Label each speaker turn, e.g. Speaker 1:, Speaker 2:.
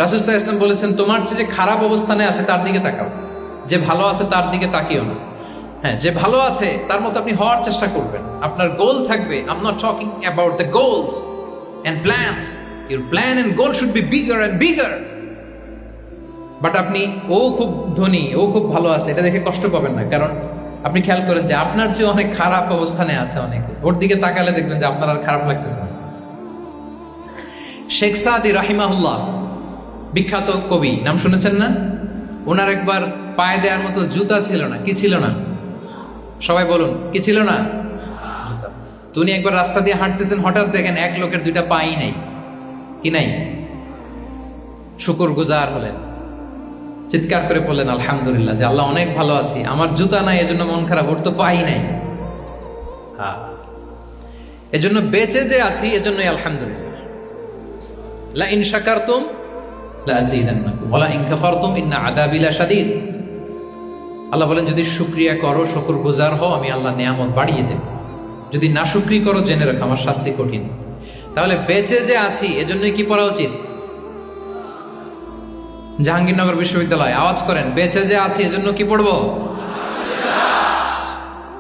Speaker 1: রাসূল সাল্লাল্লাহু আলাইহি ওয়াসাল্লাম বলেছেন, তোমার চেয়ে যে খারাপ অবস্থানে আছে তার দিকে তাকাও, যে ভালো আছে তার দিকে তাকিও না। হ্যাঁ, যে ভালো আছে তার মতো আপনি হওয়ার চেষ্টা করবেন। আপনার গোল থাকবে, I am not talking about the goals and plans, your plan and goal should be bigger and bigger. But আপনি ও খুব ধনী, ও খুব ভালো আছে এটা দেখে কষ্ট পাবেন না, কারণ আপনি খেয়াল করেন যে আপনার চেয়ে অনেক খারাপ অবস্থানে আছে অনেকে, ওর দিকে তাকালে দেখবেন যে আপনার আর খারাপ লাগতেছে না। শেখ সাদি রাহিমাহুল্লাহ, বিখ্যাত কবি, নাম শুনেছেন না? ওনার একবার পায়ে দেওয়ার মতো জুতা ছিল না। কি ছিল না? সবাই বলুন, কি ছিল না? জুতা। তো উনি একবার রাস্তা দিয়ে হাঁটতেছেন, হঠাৎ দেখেন এক লোকের দুইটা পাই নাই। কি নাই? শুকর গুজার হলেন, চিৎকার করে বললেন আলহামদুলিল্লাহ, যে আল্লাহ অনেক ভালো আছি, আমার জুতা নাই এজন্য মন খারাপ, ওর তো পাই নাই। হ্যাঁ, এজন্য বেঁচে যে আছি এজন্যই আলহামদুলিল্লাহ। লা ইন শাকারতুম লা আযীদান্নাকুম ওয়া লা ইন কাফারতুম ইন্না আযাবি লাশাদীদ। আল্লাহ বলেন, যদি শুকরিয়া করো, শুকরগুজার হও, আমি আল্লাহ নিয়ামত বাড়িয়ে দেব। যদি নাশুকরি করো, জেনে রাখো আমার শাস্তি কঠিন। তাহলে বেঁচে যে আছি এজন্যই কি পড়া উচিত? জাহাঙ্গীরনগর বিশ্ববিদ্যালয় আওয়াজ করেন, বেঁচে যে আছি এজন্য কি পড়বো?